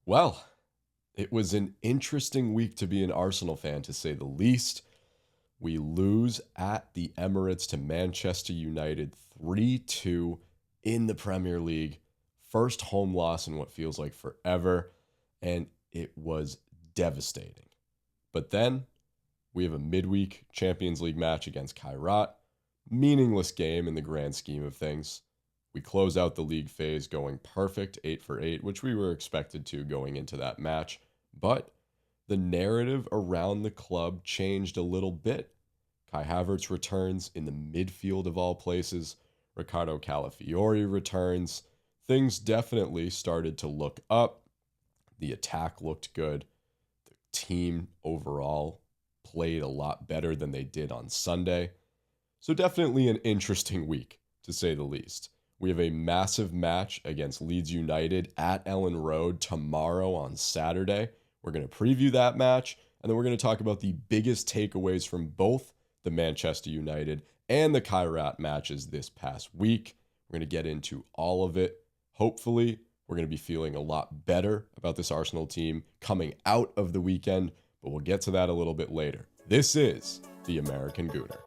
Well, it was an interesting week to be an Arsenal fan, to say the least. We lose at the Emirates to Manchester United 3-2 in the Premier League. First home loss in what feels like forever, and it was devastating. But then we have a midweek Champions League match against Kairat. Meaningless game in the grand scheme of things. We close out the league phase going perfect, 8 for 8, which we were expected to going into that match. But the narrative around the club changed a little bit. Kai Havertz returns in the midfield of all places. Ricardo Calafiori returns. Things definitely started to look up. The attack looked good. The team overall played a lot better than they did on Sunday. So definitely an interesting week, to say the least. We have a massive match against Leeds United at Ellen Road tomorrow on Saturday. We're going to preview that match, and then we're going to talk about the biggest takeaways from both the Manchester United and the Kairat matches this past week. We're going to get into all of it. Hopefully, we're going to be feeling a lot better about this Arsenal team coming out of the weekend, but we'll get to that a little bit later. This is the American Gooner.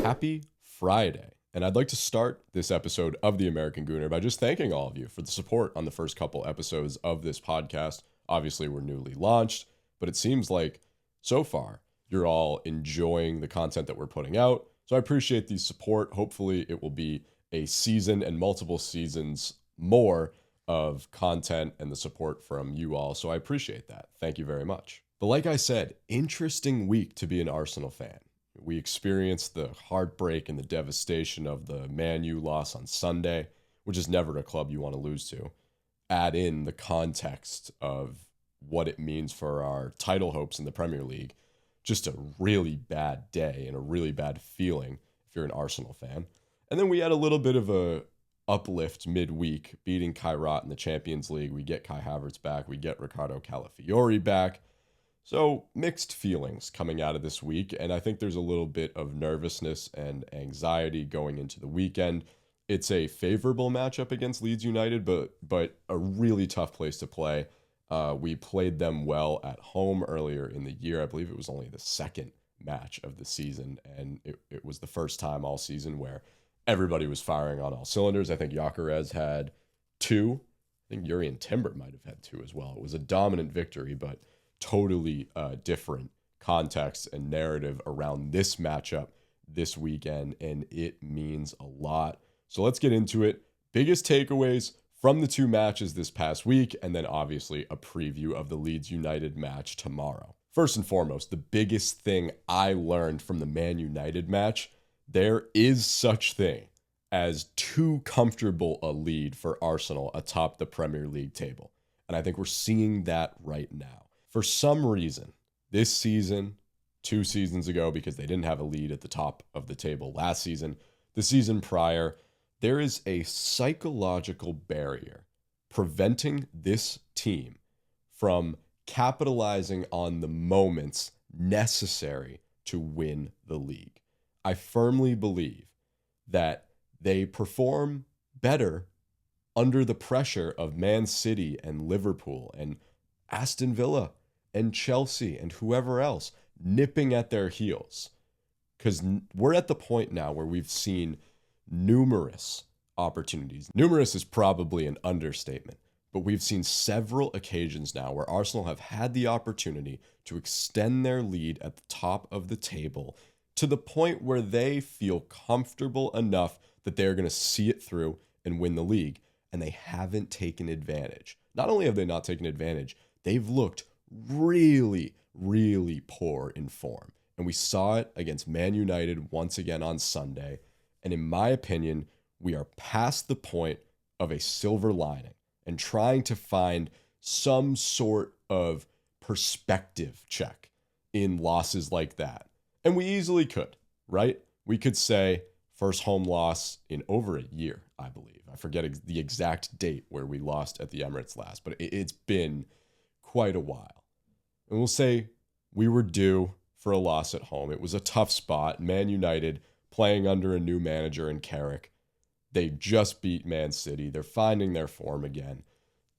Happy Friday. And I'd like to start this episode of the American Gooner by just thanking all of you for the support on the first couple episodes of this podcast. Obviously, we're newly launched, but it seems like so far you're all enjoying the content that we're putting out. So I appreciate the support. Hopefully it will be a season and multiple seasons more of content and the support from you all. So I appreciate that. Thank you very much. But like I said, interesting week to be an Arsenal fan. We experienced the heartbreak and the devastation of the Man U loss on Sunday, which is never a club you want to lose to. Add in the context of what it means for our title hopes in the Premier League. Just a really bad day and a really bad feeling if you're an Arsenal fan. And then we had a little bit of a uplift midweek, beating Kairat in the Champions League. We get Kai Havertz back. We get Ricardo Calafiori back. So mixed feelings coming out of this week, and I think there's a little bit of nervousness and anxiety going into the weekend. It's a favorable matchup against Leeds United, but a really tough place to play. We played them well at home earlier in the year. I believe it was only the second match of the season, and it was the first time all season where everybody was firing on all cylinders. I think Gyökeres had 2. I think Yuri and Timber might have had 2 as well. It was a dominant victory, but totally different context and narrative around this matchup this weekend, and it means a lot. So let's get into it. Biggest takeaways from the 2 matches this past week, and then obviously a preview of the Leeds United match tomorrow. First and foremost, the biggest thing I learned from the Man United match, there is such thing as too comfortable a lead for Arsenal atop the Premier League table. And I think we're seeing that right now. For some reason, this season, 2 seasons ago, because they didn't have a lead at the top of the table last season, the season prior, there is a psychological barrier preventing this team from capitalizing on the moments necessary to win the league. I firmly believe that they perform better under the pressure of Man City and Liverpool and Aston Villa and Chelsea and whoever else nipping at their heels. Because we're at the point now where we've seen numerous opportunities. Numerous is probably an understatement, but we've seen several occasions now where Arsenal have had the opportunity to extend their lead at the top of the table to the point where they feel comfortable enough that they're going to see it through and win the league, and they haven't taken advantage. Not only have they not taken advantage, they've looked really, really poor in form. And we saw it against Man United once again on Sunday. And in my opinion, we are past the point of a silver lining and trying to find some sort of perspective check in losses like that. And we easily could, right? We could say first home loss in over a year, I believe. I forget the exact date where we lost at the Emirates last, but it's been quite a while. And we'll say we were due for a loss at home. It was a tough spot. Man United playing under a new manager in Carrick. They just beat Man City. They're finding their form again.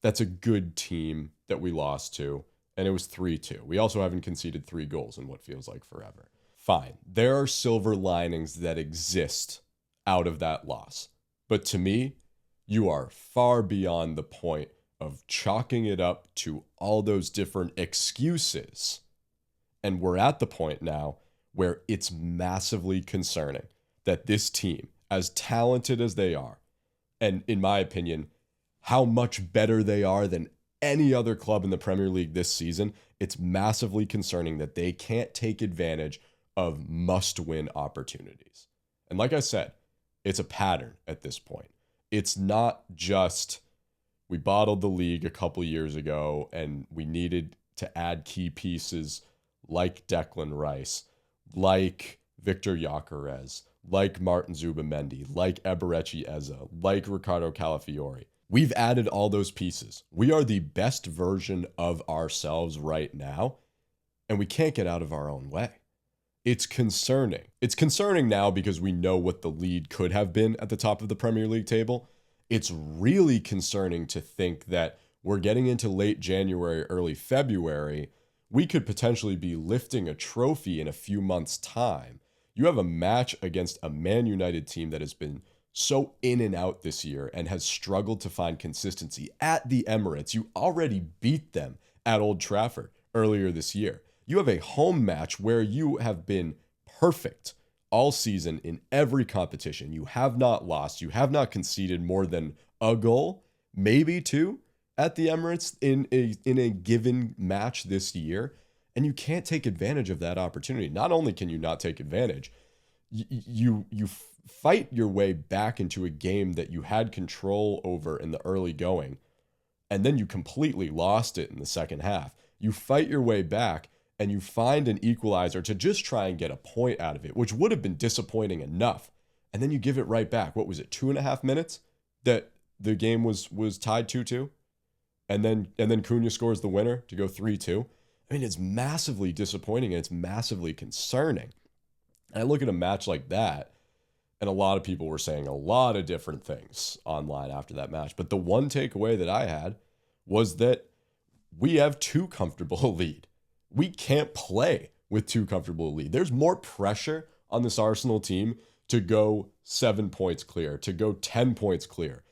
That's a good team that we lost to, and it was 3-2. We also haven't conceded 3 goals in what feels like forever. Fine. There are silver linings that exist out of that loss. But to me, you are far beyond the point of chalking it up to all those different excuses. And we're at the point now where it's massively concerning that this team, as talented as they are, and in my opinion, how much better they are than any other club in the Premier League this season, it's massively concerning that they can't take advantage of must-win opportunities. And like I said, it's a pattern at this point. It's not just we bottled the league a couple years ago and we needed to add key pieces like Declan Rice, like Victor Gyökeres, like Martin Zubamendi, like Eberechi Eze, like Ricardo Calafiori. We've added all those pieces. We are the best version of ourselves right now, and we can't get out of our own way. It's concerning. It's concerning now because we know what the lead could have been at the top of the Premier League table. It's really concerning to think that we're getting into late January, early February. We could potentially be lifting a trophy in a few months' time. You have a match against a Man United team that has been so in and out this year and has struggled to find consistency at the Emirates. You already beat them at Old Trafford earlier this year. You have a home match where you have been perfect all season in every competition. You have not lost. You have not conceded more than a goal, maybe 2 at the Emirates in a given match this year. And you can't take advantage of that opportunity. Not only can you not take advantage, you fight your way back into a game that you had control over in the early going, and then you completely lost it in the second half. You fight your way back and you find an equalizer to just try and get a point out of it, which would have been disappointing enough. And then you give it right back. What was it, 2.5 minutes that the game was tied 2-2? And then Cunha scores the winner to go 3-2. I mean, it's massively disappointing and it's massively concerning. And I look at a match like that, and a lot of people were saying a lot of different things online after that match. But the one takeaway that I had was that we have too comfortable a lead. We can't play with too comfortable a lead. There's more pressure on this Arsenal team to go 7 points clear, to go 10 points clear,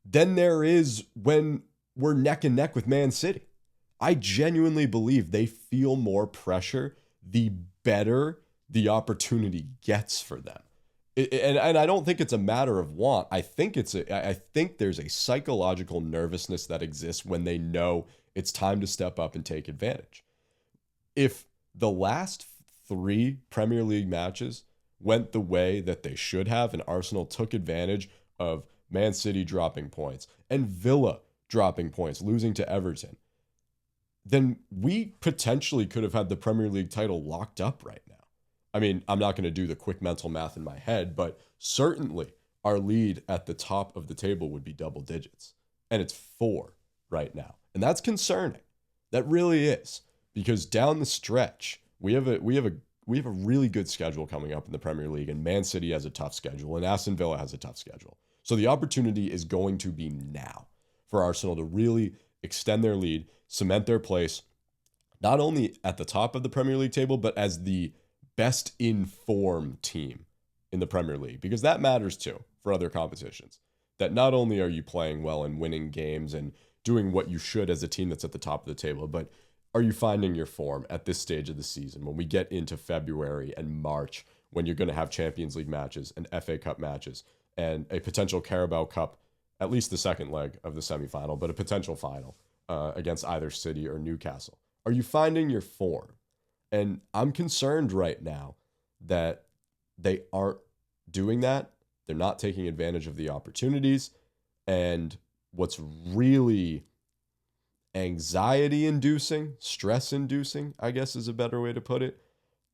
than there is when we're neck and neck with Man City. I genuinely believe they feel more pressure the better the opportunity gets for them. And I don't think it's a matter of want. I think there's a psychological nervousness that exists when they know it's time to step up and take advantage. If the last 3 Premier League matches went the way that they should have, and Arsenal took advantage of Man City dropping points and Villa dropping points, losing to Everton, then we potentially could have had the Premier League title locked up right now. I mean, I'm not going to do the quick mental math in my head, but certainly our lead at the top of the table would be double digits. And it's 4 right now. And that's concerning. That really is. Because down the stretch, we have a really good schedule coming up in the Premier League, and Man City has a tough schedule, and Aston Villa has a tough schedule. So the opportunity is going to be now for Arsenal to really extend their lead, cement their place, not only at the top of the Premier League table, but as the best informed team in the Premier League, because that matters too for other competitions. That not only are you playing well and winning games and doing what you should as a team that's at the top of the table, but are you finding your form at this stage of the season when we get into February and March, when you're going to have Champions League matches and FA Cup matches and a potential Carabao Cup, at least the second leg of the semifinal, but a potential final against either City or Newcastle? Are you finding your form? And I'm concerned right now that they aren't doing that. They're not taking advantage of the opportunities. And what's really anxiety-inducing, stress-inducing, I guess is a better way to put it,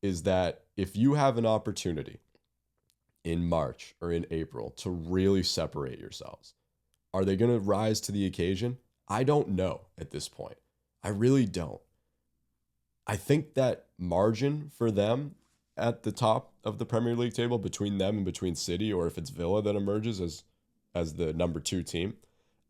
is that if you have an opportunity in March or in April to really separate yourselves, are they going to rise to the occasion? I don't know at this point. I really don't. I think that margin for them at the top of the Premier League table between them and between City, or if it's Villa that emerges as the number 2 team,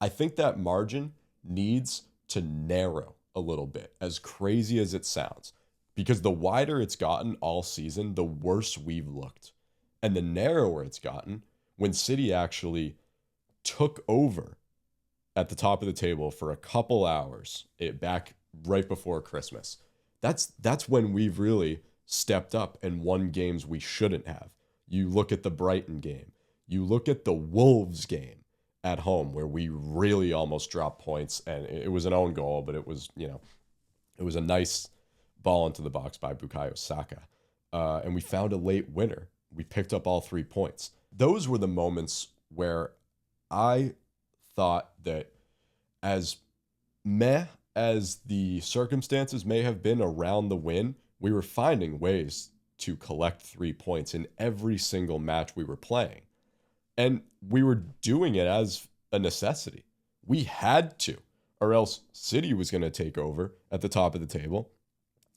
I think that margin needs to narrow a little bit, as crazy as it sounds, because the wider it's gotten all season, the worse we've looked. And the narrower it's gotten when City actually took over at the top of the table for a couple hours back right before Christmas. That's when we've really stepped up and won games we shouldn't have. You look at the Brighton game. You look at the Wolves game at home where we really almost dropped points, and it was an own goal, but it was a nice ball into the box by Bukayo Saka. And we found a late winner. We picked up all 3 points. Those were the moments where I thought that as meh as the circumstances may have been around the win, we were finding ways to collect 3 points in every single match we were playing. And we were doing it as a necessity. We had to, or else City was going to take over at the top of the table.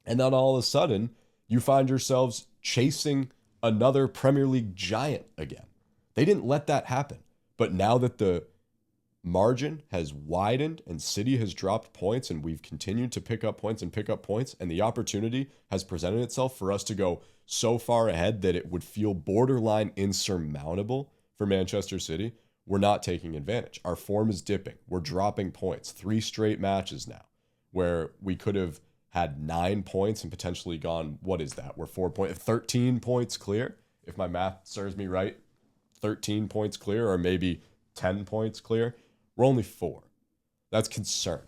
And then all of a sudden, you find yourselves chasing another Premier League giant again. They didn't let that happen. But now that the margin has widened and City has dropped points and we've continued to pick up points and the opportunity has presented itself for us to go so far ahead that it would feel borderline insurmountable for Manchester City, we're not taking advantage. Our form is dipping. We're dropping points. 3 straight matches now where we could have had 9 points and potentially gone, what is that? We're 13 points clear. If my math serves me right, 13 points clear, or maybe 10 points clear. We're only 4. That's concerning.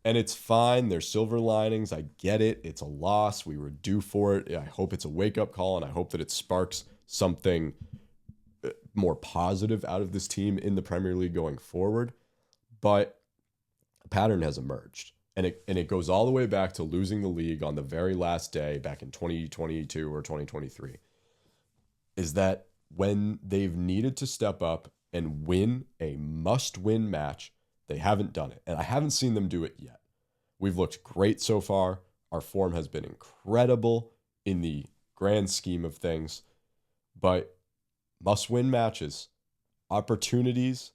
And it's fine. There's silver linings. I get it. It's a loss. We were due for it. I hope it's a wake-up call, and I hope that it sparks something more positive out of this team in the Premier League going forward. But a pattern has emerged. And it goes all the way back to losing the league on the very last day back in 2022 or 2023. Is that when they've needed to step up and win a must-win match, they haven't done it. And I haven't seen them do it yet. We've looked great so far. Our form has been incredible in the grand scheme of things. But must-win matches, opportunities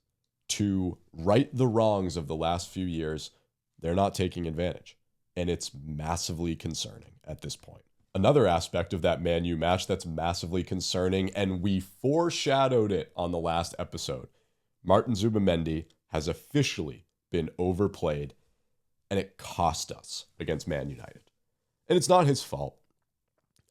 to right the wrongs of the last few years, they're not taking advantage. And it's massively concerning at this point. Another aspect of that Man U match that's massively concerning, and we foreshadowed it on the last episode, Martin Zubimendi has officially been overplayed, and it cost us against Man United. And it's not his fault.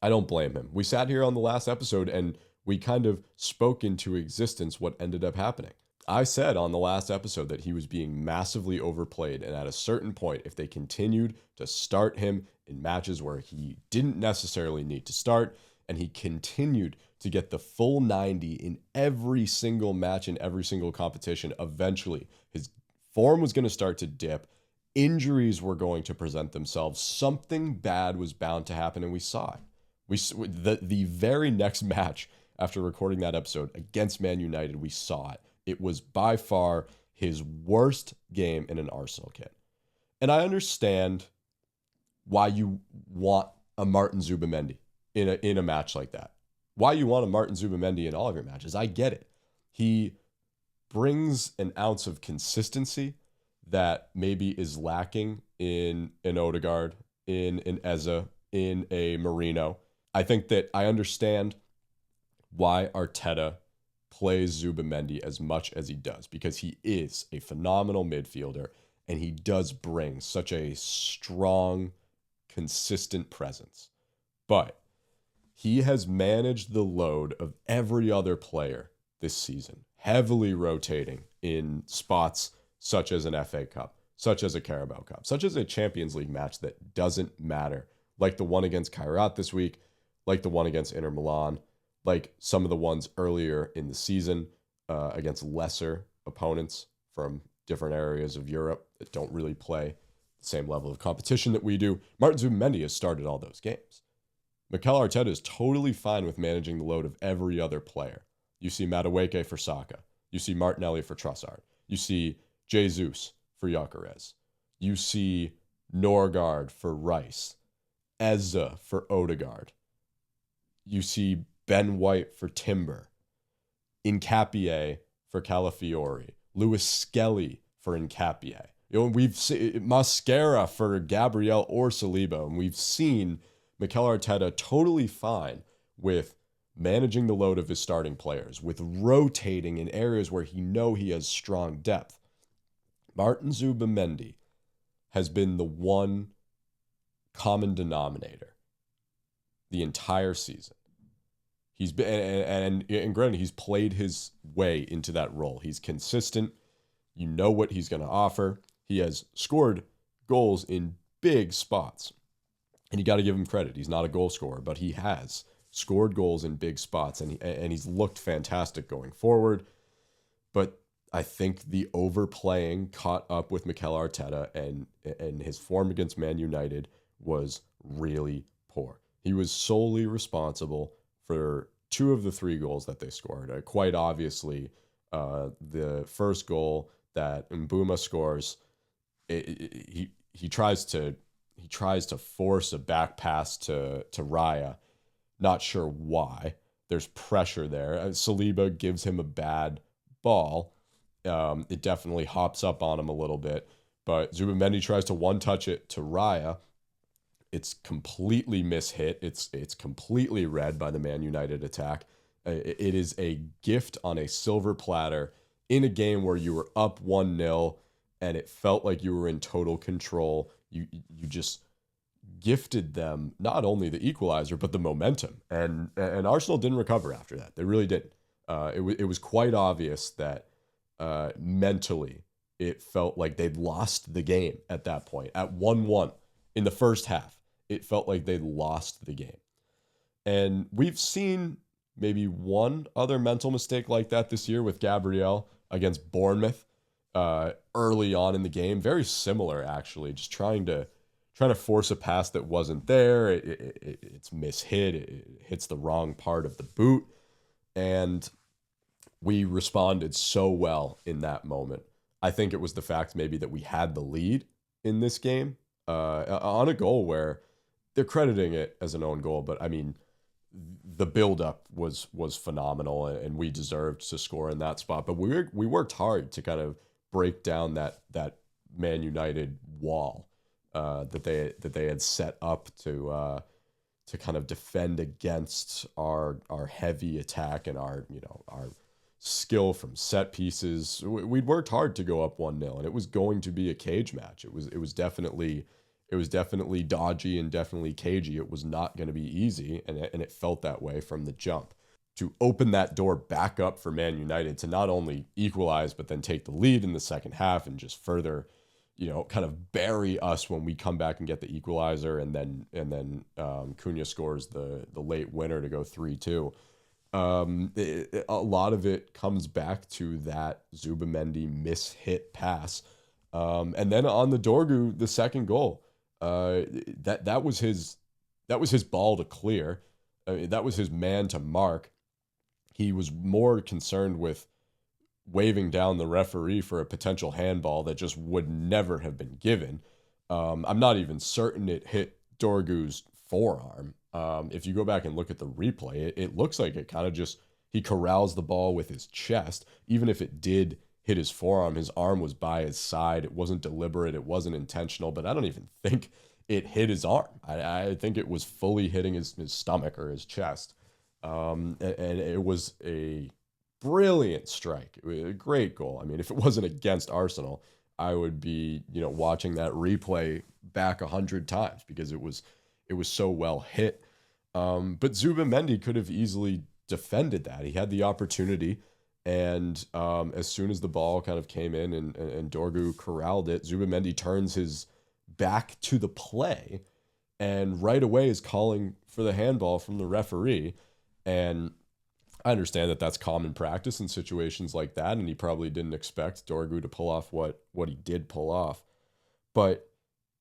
I don't blame him. We sat here on the last episode, and we kind of spoke into existence what ended up happening. I said on the last episode that he was being massively overplayed, and at a certain point, if they continued to start him in matches where he didn't necessarily need to start, and he continued to get the full 90 in every single match in every single competition, eventually his form was going to start to dip. Injuries were going to present themselves. Something bad was bound to happen, and we saw it. The very next match after recording that episode against Man United, we saw it. It was by far his worst game in an Arsenal kit. And I understand why you want a Martin Zubimendi in a match like that. Why you want a Martin Zubimendi in all of your matches. I get it. He brings an ounce of consistency that maybe is lacking in an Odegaard, in an Eze, in a Marino. I think that I understand why Arteta plays Zubimendi as much as he does, because he is a phenomenal midfielder and he does bring such a strong, consistent presence. But he has managed the load of every other player this season, heavily rotating in spots such as an FA Cup, such as a Carabao Cup, such as a Champions League match that doesn't matter, like the one against Kairat this week, like the one against Inter Milan, like some of the ones earlier in the season against lesser opponents from different areas of Europe that don't really play the same level of competition that we do. Martin Zubimendi has started all those games. Mikel Arteta is totally fine with managing the load of every other player. You see Madueke for Saka. You see Martinelli for Trossard. You see Jesus for Gyökeres. You see Norgard for Rice. Eza for Odegaard. You see Ben White for Timber. Incapie for Calafiori. Lewis Skelly for Incapie. We've seen Mascara for Gabriel or Saliba, and we've seen Mikel Arteta totally fine with managing the load of his starting players, with rotating in areas where he has strong depth. Martin Zubimendi has been the one common denominator the entire season. He's been, and granted, he's played his way into that role. He's consistent. You know what he's going to offer. He has scored goals in big spots. And you got to give him credit. He's not a goal scorer, but he has scored goals in big spots, and he's looked fantastic going forward. But I think the overplaying caught up with Mikel Arteta, and his form against Man United was really poor. He was solely responsible for 2 of the 3 goals that they scored. Quite obviously, the first goal that Mbuma scores, he tries to force a back pass to Raya. Not sure why. There's pressure there. Saliba gives him a bad ball. It definitely hops up on him a little bit. But Zubimendi tries to one-touch it to Raya. It's completely mishit. It's completely read by the Man United attack. It is a gift on a silver platter in a game where you were up 1-0 and it felt like you were in total control. You just gifted them not only the equalizer but the momentum, and Arsenal didn't recover after that. They really didn't. It was quite obvious that mentally it felt like they'd lost the game at that point. At 1-1 in the first half, it felt like they'd lost the game. And we've seen maybe one other mental mistake like that this year with Gabriel against Bournemouth early on in the game. Very similar, actually, just trying to force a pass that wasn't there. It's mishit. It hits the wrong part of the boot. And we responded so well in that moment. I think it was the fact maybe that we had the lead in this game on a goal where they're crediting it as an own goal. But I mean, the buildup was phenomenal, and we deserved to score in that spot. But we worked hard to kind of break down that Man United wall that they had set up to kind of defend against our heavy attack and our skill from set pieces. We'd worked hard to go up 1-0, and it was going to be a cage match. It was definitely dodgy and definitely cagey. It was not going to be easy, and it felt that way from the jump. To open that door back up for Man United to not only equalize but then take the lead in the second half and just further, kind of bury us when we come back and get the equalizer, and then Cunha scores the late winner to go 3-2. A lot of it comes back to that Zubimendi mishit pass, and then on the Dorgu, the second goal, that was his ball to clear. That was his man to mark. He was more concerned with waving down the referee for a potential handball that just would never have been given. I'm not even certain it hit Dorgu's forearm. If you go back and look at the replay, it looks like it kind of just, he corrals the ball with his chest. Even if it did hit his forearm, his arm was by his side. It wasn't deliberate. It wasn't intentional, but I don't even think it hit his arm. I think it was fully hitting his stomach or his chest. And it was a brilliant strike. It was a great goal. I mean, if it wasn't against Arsenal, I would be, watching that replay back 100 times because it was so well hit. But Zubimendi could have easily defended that. He had the opportunity, and as soon as the ball kind of came in and Dorgu corralled it, Zubimendi turns his back to the play and right away is calling for the handball from the referee. And I understand that that's common practice in situations like that, and he probably didn't expect Dorgu to pull off what he did pull off. But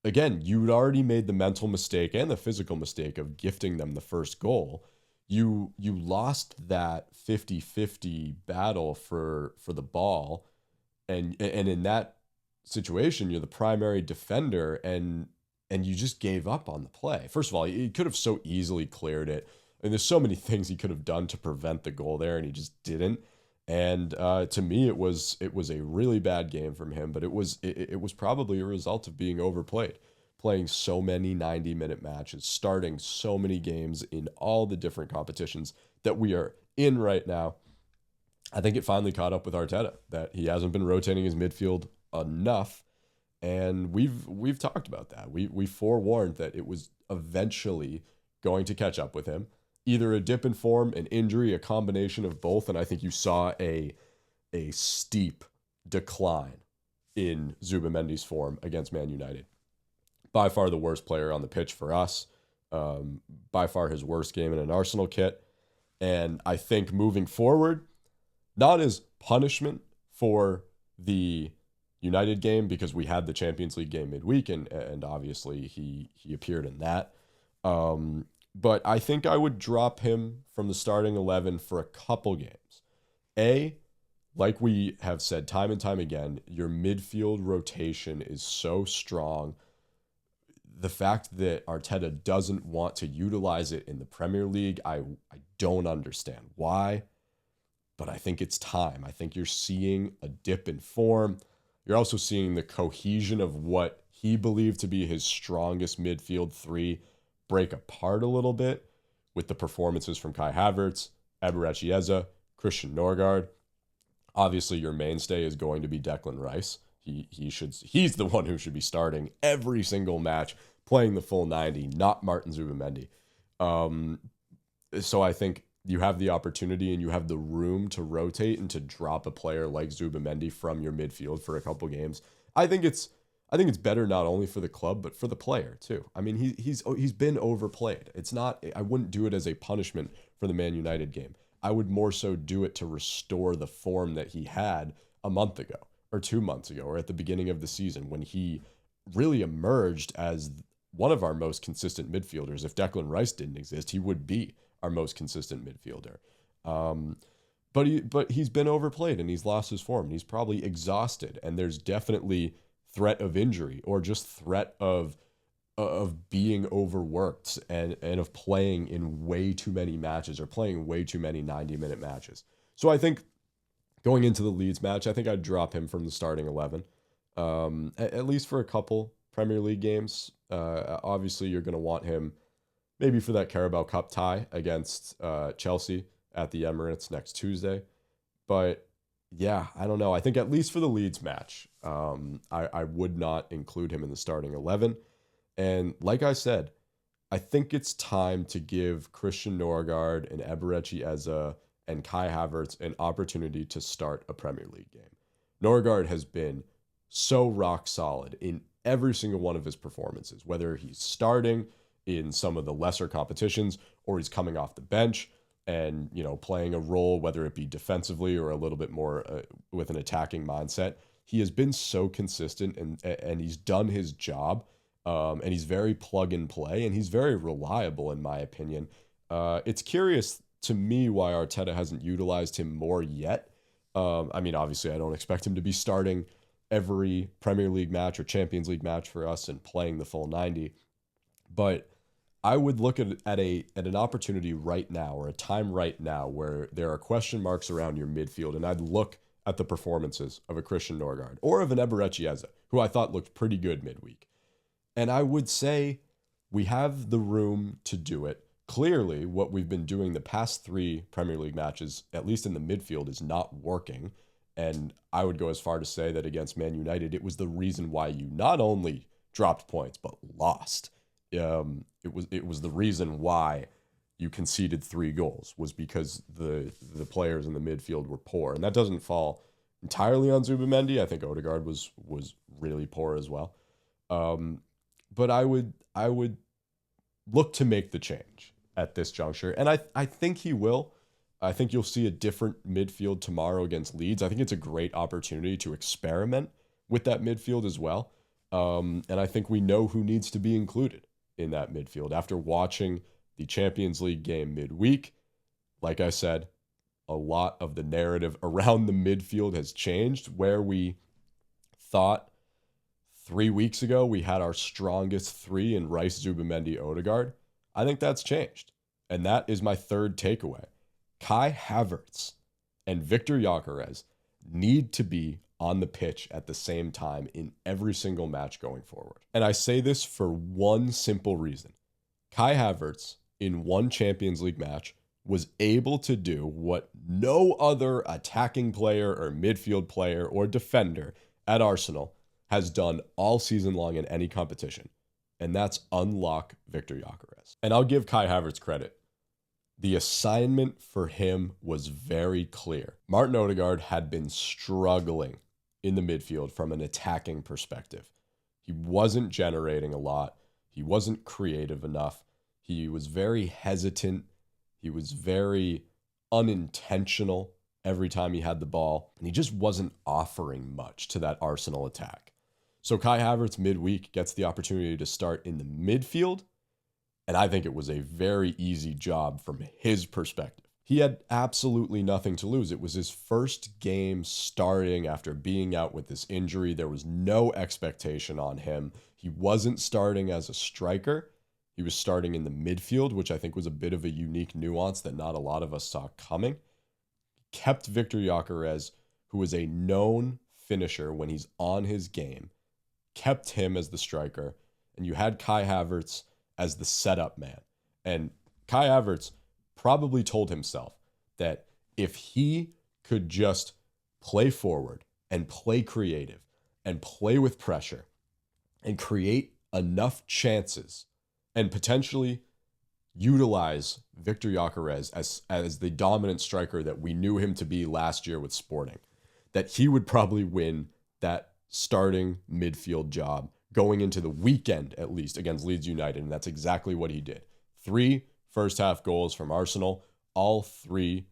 again, you'd already made the mental mistake and the physical mistake of gifting them the first goal. You lost that 50-50 battle for the ball, and in that situation, you're the primary defender, and and you just gave up on the play. First of all, he could have so easily cleared it. And there's so many things he could have done to prevent the goal there, and he just didn't. And to me, it was a really bad game from him, but it was probably a result of being overplayed, playing so many 90-minute matches, starting so many games in all the different competitions that we are in right now. I think it finally caught up with Arteta that he hasn't been rotating his midfield enough, and we've talked about that. We forewarned that it was eventually going to catch up with him. Either a dip in form, an injury, a combination of both, and I think you saw a steep decline in Zubamendi's form against Man United. By far the worst player on the pitch for us. By far his worst game in an Arsenal kit. And I think moving forward, not as punishment for the United game, because we had the Champions League game midweek, and obviously he appeared in that. But I think I would drop him from the starting 11 for a couple games. Like we have said time and time again, your midfield rotation is so strong. The fact that Arteta doesn't want to utilize it in the Premier League, I don't understand why, but I think it's time. I think you're seeing a dip in form. You're also seeing the cohesion of what he believed to be his strongest midfield three break apart a little bit with the performances from Kai Havertz, Eberechi Eze, Christian Norgard. Obviously, your mainstay is going to be Declan Rice. He's the one who should be starting every single match, playing the full 90, not Martin Zubamendi. So I think you have the opportunity and you have the room to rotate and to drop a player like Zubamendi from your midfield for a couple games. I think it's better not only for the club but for the player too. I mean, he's been overplayed. It's not. I wouldn't do it as a punishment for the Man United game. I would more so do it to restore the form that he had a month ago or 2 months ago or at the beginning of the season when he really emerged as one of our most consistent midfielders. If Declan Rice didn't exist, he would be our most consistent midfielder. But he's been overplayed and he's lost his form. He's probably exhausted, and there's definitely threat of injury or just threat of being overworked and of playing in way too many matches or playing way too many 90-minute matches. So I think going into the Leeds match, I think I'd drop him from the starting 11, at least for a couple Premier League games. Obviously, you're going to want him maybe for that Carabao Cup tie against Chelsea at the Emirates next Tuesday. But yeah, I don't know. I think at least for the Leeds match, I would not include him in the starting 11. And like I said, I think it's time to give Christian Norgard and Eberechi Eze and Kai Havertz an opportunity to start a Premier League game. Norgard has been so rock solid in every single one of his performances, whether he's starting in some of the lesser competitions or he's coming off the bench and, playing a role, whether it be defensively or a little bit more with an attacking mindset. He has been so consistent and he's done his job. And he's very plug and play, and he's very reliable, in my opinion. It's curious to me why Arteta hasn't utilized him more yet. I mean, obviously, I don't expect him to be starting every Premier League match or Champions League match for us and playing the full 90. But I would look at an opportunity right now, or a time right now, where there are question marks around your midfield, and I'd look at the performances of a Christian Norgard or of an Eberechi Eze, who I thought looked pretty good midweek. And I would say we have the room to do it. Clearly, what we've been doing the past 3 Premier League matches, at least in the midfield, is not working. And I would go as far to say that against Man United, it was the reason why you not only dropped points, but lost. It was the reason why you conceded 3 goals, was because the players in the midfield were poor. And that doesn't fall entirely on Zubamendi. I think Odegaard was really poor as well. But I would look to make the change at this juncture. And I think he will. I think you'll see a different midfield tomorrow against Leeds. I think it's a great opportunity to experiment with that midfield as well. And I think we know who needs to be included in that midfield. After watching the Champions League game midweek, like I said, a lot of the narrative around the midfield has changed, where we thought 3 weeks ago, we had our strongest three in Rice, Zubimendi, Odegaard. I think that's changed. And that is my third takeaway. Kai Havertz and Victor Gyökeres need to be on the pitch at the same time in every single match going forward. And I say this for one simple reason. Kai Havertz, in one Champions League match, was able to do what no other attacking player or midfield player or defender at Arsenal has done all season long in any competition. And that's unlock Victor Gyökeres. And I'll give Kai Havertz credit. The assignment for him was very clear. Martin Odegaard had been struggling in the midfield from an attacking perspective. He wasn't generating a lot. He wasn't creative enough. He was very hesitant. He was very unintentional every time he had the ball. And he just wasn't offering much to that Arsenal attack. So Kai Havertz midweek gets the opportunity to start in the midfield. And I think it was a very easy job from his perspective. He had absolutely nothing to lose. It was his first game starting after being out with this injury. There was no expectation on him. He wasn't starting as a striker. He was starting in the midfield, which I think was a bit of a unique nuance that not a lot of us saw coming. He kept Victor Gyökeres, who is a known finisher when he's on his game, kept him as the striker, and you had Kai Havertz as the setup man. And Kai Havertz probably told himself that if he could just play forward and play creative and play with pressure and create enough chances and potentially utilize Victor Gyökeres as the dominant striker that we knew him to be last year with Sporting, that he would probably win that starting midfield job going into the weekend, at least, against Leeds United. And that's exactly what he did. 3 first half goals from Arsenal, all 3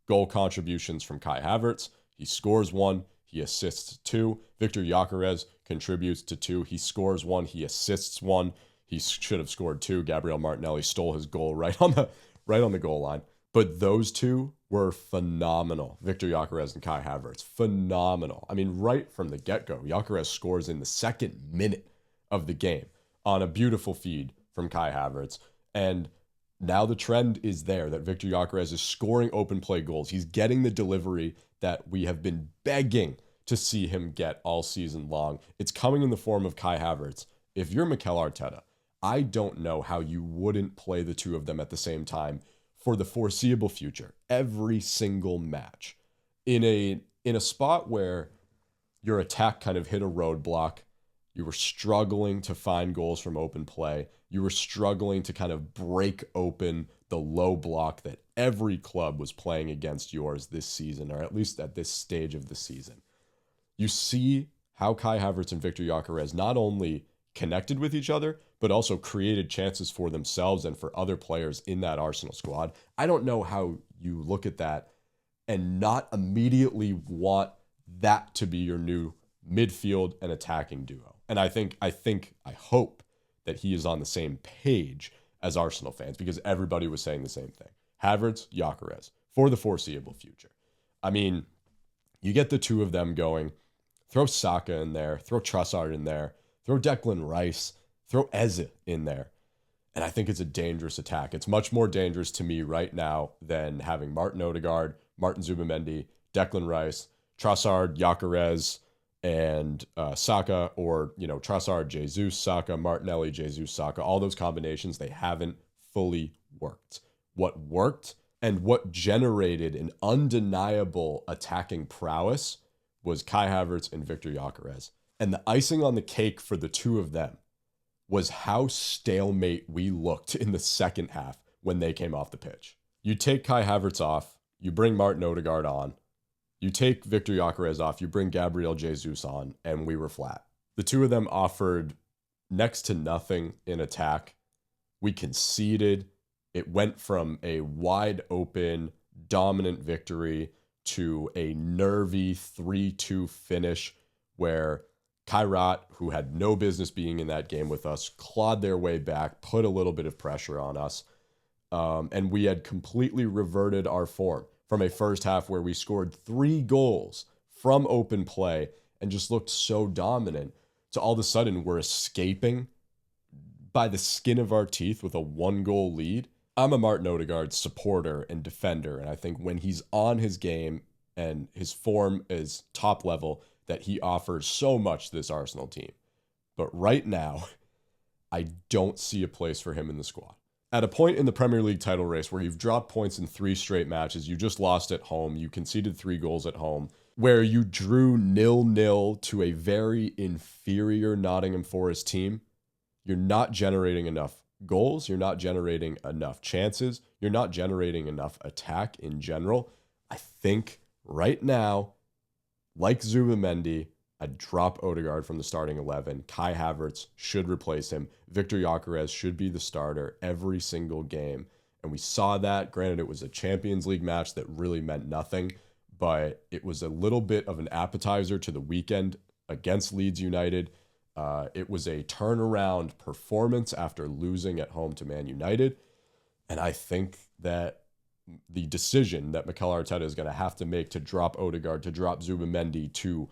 goal contributions from Kai Havertz. He scores 1, he assists 2. Victor Gyökeres contributes to 2. He scores 1, he assists 1. He should have scored 2. Gabriel Martinelli stole his goal right on the goal line. But those 2 were phenomenal. Victor Gyökeres and Kai Havertz, phenomenal. I mean, right from the get-go, Gyökeres scores in the second minute of the game on a beautiful feed from Kai Havertz. And now the trend is there that Victor Gyökeres is scoring open play goals. He's getting the delivery that we have been begging to see him get all season long. It's coming in the form of Kai Havertz. If you're Mikel Arteta, I don't know how you wouldn't play the 2 of them at the same time for the foreseeable future, every single match. In a spot where your attack kind of hit a roadblock, you were struggling to find goals from open play, you were struggling to kind of break open the low block that every club was playing against yours this season, or at least at this stage of the season. You see how Kai Havertz and Victor Gyökeres not only connected with each other, but also created chances for themselves and for other players in that Arsenal squad. I don't know how you look at that and not immediately want that to be your new midfield and attacking duo. And I hope that he is on the same page as Arsenal fans, because everybody was saying the same thing. Havertz, Gyökeres, for the foreseeable future. I mean, you get the 2 of them going, throw Saka in there, throw Trossard in there, throw Declan Rice, throw Eze in there. And I think it's a dangerous attack. It's much more dangerous to me right now than having Martin Odegaard, Martin Zubimendi, Declan Rice, Trossard, Gyökeres, and Saka, or, Trossard, Jesus, Saka, Martinelli, Jesus, Saka. All those combinations, they haven't fully worked. What worked and what generated an undeniable attacking prowess was Kai Havertz and Victor Gyökeres. And the icing on the cake for the 2 of them was how stalemate we looked in the second half when they came off the pitch. You take Kai Havertz off, you bring Martin Odegaard on, you take Victor Gyökeres off, you bring Gabriel Jesus on, and we were flat. The 2 of them offered next to nothing in attack. We conceded. It went from a wide open, dominant victory to a nervy 3-2 finish where Kairat, who had no business being in that game with us, clawed their way back, put a little bit of pressure on us, and we had completely reverted our form from a first half where we scored 3 goals from open play and just looked so dominant, to all of a sudden we're escaping by the skin of our teeth with a 1-goal lead. I'm a Martin Odegaard supporter and defender, and I think when he's on his game and his form is top level, that he offers so much to this Arsenal team. But right now, I don't see a place for him in the squad. At a point in the Premier League title race where you've dropped points in 3 straight matches, you just lost at home, you conceded 3 goals at home, where you drew 0-0 to a very inferior Nottingham Forest team, you're not generating enough goals, you're not generating enough chances, you're not generating enough attack in general. I think right now, like Zubimendi, I'd drop Odegaard from the starting 11. Kai Havertz should replace him. Victor Gyökeres should be the starter every single game. And we saw that. Granted, it was a Champions League match that really meant nothing, but it was a little bit of an appetizer to the weekend against Leeds United. It was a turnaround performance after losing at home to Man United. And I think that the decision that Mikel Arteta is going to have to make to drop Odegaard, to drop Zubimendi, to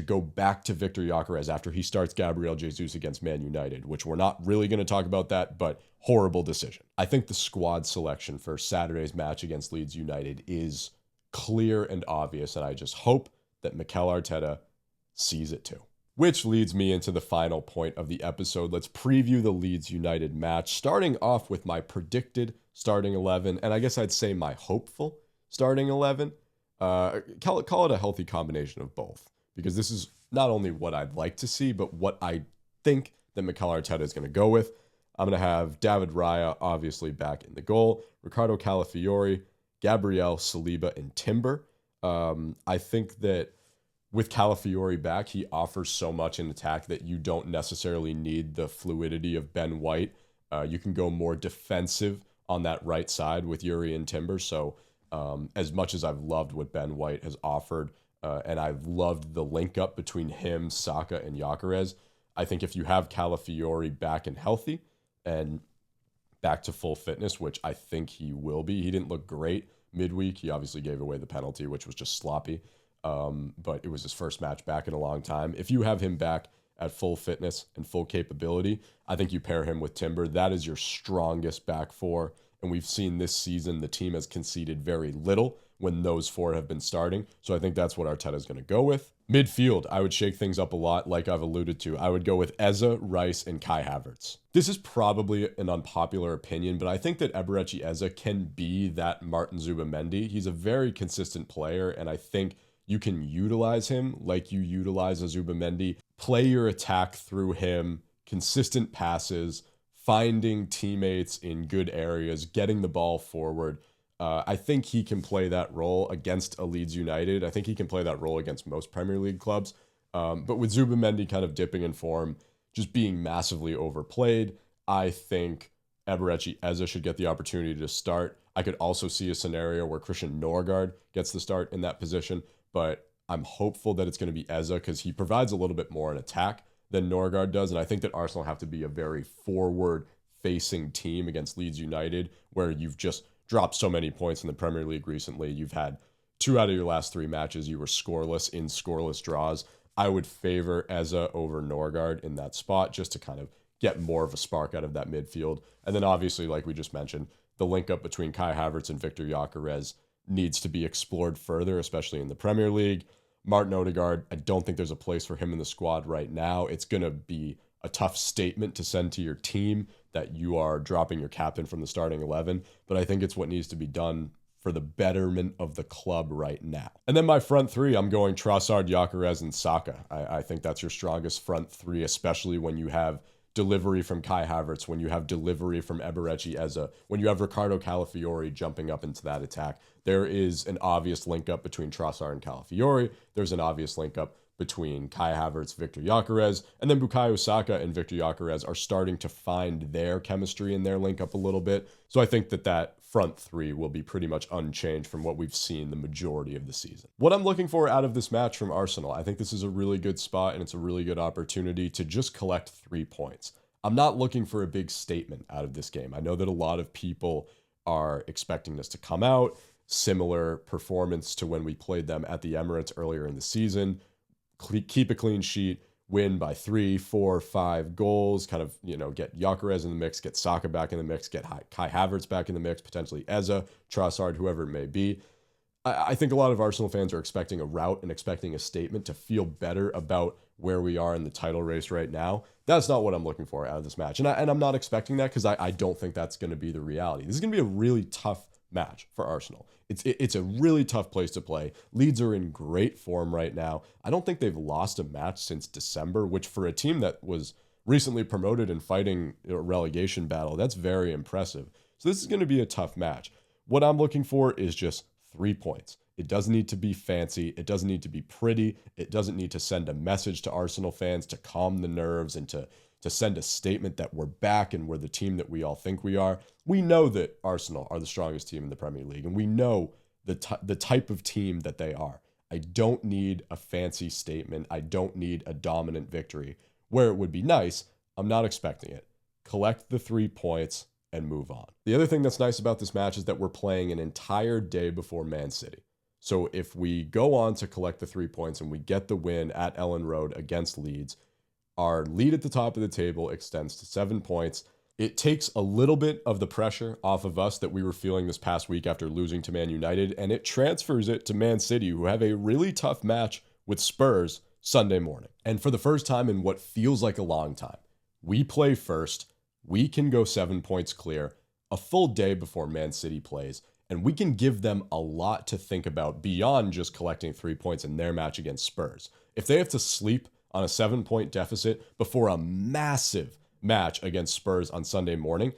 go back to Victor Gyökeres after he starts Gabriel Jesus against Man United, which we're not really going to talk about that, but horrible decision. I think the squad selection for Saturday's match against Leeds United is clear and obvious, and I just hope that Mikel Arteta sees it too. Which leads me into the final point of the episode. Let's preview the Leeds United match, starting off with my predicted starting 11, and I guess I'd say my hopeful starting 11. Call it a healthy combination of both, because this is not only what I'd like to see, but what I think that Mikel Arteta is going to go with. I'm going to have David Raya obviously back in the goal, Ricardo Calafiori, Gabriel, Saliba, and Timber. I think that with Calafiori back, he offers so much in attack that you don't necessarily need the fluidity of Ben White. You can go more defensive on that right side with Yuri and Timber. So as much as I've loved what Ben White has offered, and I've loved the link up between him, Saka, and Gyökeres, I think if you have Calafiori back and healthy and back to full fitness, which I think he will be. He didn't look great midweek. He obviously gave away the penalty, which was just sloppy. But it was his first match back in a long time. If you have him back at full fitness and full capability, I think you pair him with Timber. That is your strongest back four. And we've seen this season the team has conceded very little when those 4 have been starting. So I think that's what Arteta is going to go with. Midfield, I would shake things up a lot, like I've alluded to. I would go with Eze, Rice, and Kai Havertz. This is probably an unpopular opinion, but I think that Eberechi Eze can be that Martin Zubimendi. He's a very consistent player, and I think you can utilize him like you utilize a Zubimendi. Play your attack through him, consistent passes, finding teammates in good areas, getting the ball forward. I think he can play that role against a Leeds United. I think he can play that role against most Premier League clubs. But with Zubimendi kind of dipping in form, just being massively overplayed, I think Eberechi Eze should get the opportunity to start. I could also see a scenario where Christian Norgard gets the start in that position, but I'm hopeful that it's going to be Eze because he provides a little bit more in attack than Norgard does. And I think that Arsenal have to be a very forward-facing team against Leeds United, where you've just dropped so many points in the Premier League recently. You've had 2 out of your last 3 matches. You were scoreless in scoreless draws. I would favor Eze over Norgard in that spot just to kind of get more of a spark out of that midfield. And then obviously, like we just mentioned, the link up between Kai Havertz and Victor Gyökeres needs to be explored further, especially in the Premier League. Martin Odegaard, I don't think there's a place for him in the squad right now. It's going to be a tough statement to send to your team that you are dropping your captain from the starting 11, but I think it's what needs to be done for the betterment of the club right now. And then my front 3, I'm going Trossard, Gyökeres, and Saka. I think that's your strongest front 3, especially when you have delivery from Kai Havertz, when you have delivery from Eberechi Eze, when you have Ricardo Calafiori jumping up into that attack. There is an obvious link up between Trossard and Calafiori. There's an obvious link up between Kai Havertz, Victor Gyökeres, and then Bukayo Saka and Victor Gyökeres are starting to find their chemistry and their link up a little bit. So I think that front 3 will be pretty much unchanged from what we've seen the majority of the season. What I'm looking for out of this match from Arsenal, I think this is a really good spot and it's a really good opportunity to just collect 3 points. I'm not looking for a big statement out of this game. I know that a lot of people are expecting this to come out. Similar performance to when we played them at the Emirates earlier in the season. Keep a clean sheet, win by 3, 4, 5 goals, kind of, get Gyökeres in the mix, get Saka back in the mix, get Kai Havertz back in the mix, potentially Eze, Trossard, whoever it may be. I think a lot of Arsenal fans are expecting a rout and expecting a statement to feel better about where we are in the title race right now. That's not what I'm looking for out of this match. And I'm not expecting that because I don't think that's going to be the reality. This is going to be a really tough match for Arsenal. It's a really tough place to play. Leeds are in great form right now. I don't think they've lost a match since December, which for a team that was recently promoted and fighting a relegation battle, that's very impressive. So this is going to be a tough match. What I'm looking for is just 3 points. It doesn't need to be fancy. It doesn't need to be pretty. It doesn't need to send a message to Arsenal fans to calm the nerves and to send a statement that we're back and we're the team that we all think we are. We know that Arsenal are the strongest team in the Premier League, and we know the type of team that they are. I don't need a fancy statement. I don't need a dominant victory. Where it would be nice, I'm not expecting it. Collect the 3 points and move on. The other thing that's nice about this match is that we're playing an entire day before Man City. So if we go on to collect the 3 points and we get the win at Ellen Road against Leeds, our lead at the top of the table extends to 7 points. It takes a little bit of the pressure off of us that we were feeling this past week after losing to Man United, and it transfers it to Man City, who have a really tough match with Spurs Sunday morning. And for the first time in what feels like a long time, we play first. We can go 7 points clear a full day before Man City plays, and we can give them a lot to think about beyond just collecting 3 points in their match against Spurs. If they have to sleep on a 7-point deficit before a massive match against Spurs on Sunday morning,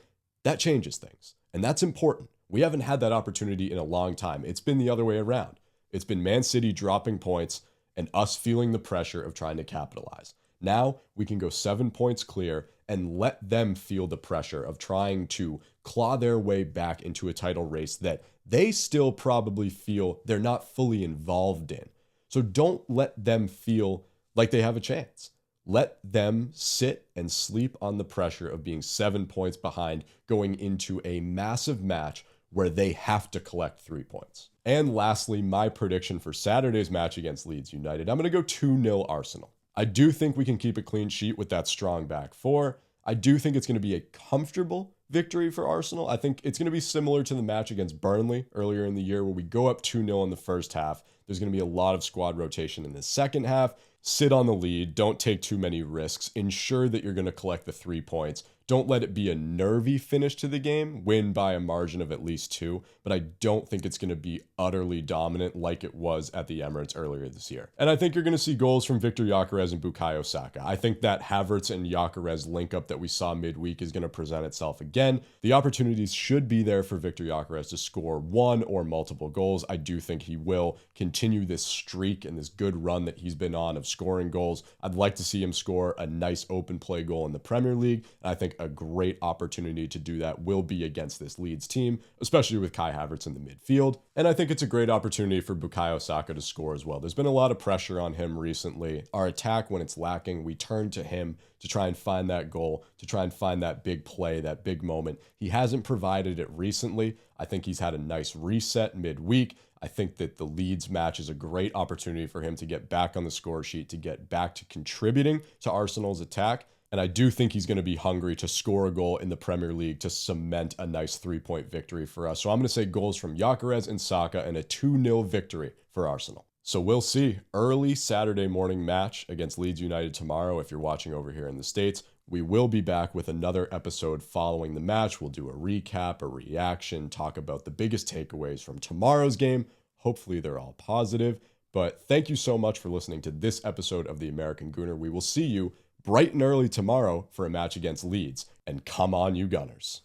that changes things. And that's important. We haven't had that opportunity in a long time. It's been the other way around. It's been Man City dropping points and us feeling the pressure of trying to capitalize. Now we can go 7 points clear and let them feel the pressure of trying to claw their way back into a title race that they still probably feel they're not fully involved in. So don't let them feel like they have a chance. Let them sit and sleep on the pressure of being 7 points behind going into a massive match where they have to collect 3 points. And lastly, my prediction for Saturday's match against Leeds United. I'm going to go 2-0 Arsenal. I do think we can keep a clean sheet with that strong back four. I do think it's going to be a comfortable victory for Arsenal. I think it's going to be similar to the match against Burnley earlier in the year where we go up 2-0 in the first half. There's going to be a lot of squad rotation in the second half. Sit on the lead. Don't take too many risks. Ensure that you're going to collect the 3 points. Don't let it be a nervy finish to the game. Win by a margin of at least 2. But I don't think it's going to be utterly dominant like it was at the Emirates earlier this year. And I think you're going to see goals from Victor Gyökeres and Bukayo Saka. I think that Havertz and Gyökeres link up that we saw midweek is going to present itself again. The opportunities should be there for Victor Gyökeres to score one or multiple goals. I do think he will continue this streak and this good run that he's been on of scoring goals. I'd like to see him score a nice open play goal in the Premier League. And I think a great opportunity to do that will be against this Leeds team, especially with Kai Havertz in the midfield. And I think it's a great opportunity for Bukayo Saka to score as well. There's been a lot of pressure on him recently. Our attack, when it's lacking, we turn to him to try and find that goal, to try and find that big play, that big moment. He hasn't provided it recently. I think he's had a nice reset midweek. I think that the Leeds match is a great opportunity for him to get back on the score sheet, to get back to contributing to Arsenal's attack. And I do think he's going to be hungry to score a goal in the Premier League to cement a nice 3-point victory for us. So I'm going to say goals from Gyökeres and Saka and a 2-0 victory for Arsenal. So we'll see. Early Saturday morning match against Leeds United tomorrow if you're watching over here in the States. We will be back with another episode following the match. We'll do a recap, a reaction, talk about the biggest takeaways from tomorrow's game. Hopefully they're all positive. But thank you so much for listening to this episode of the American Gooner. We will see you bright and early tomorrow for a match against Leeds. And come on, you Gunners.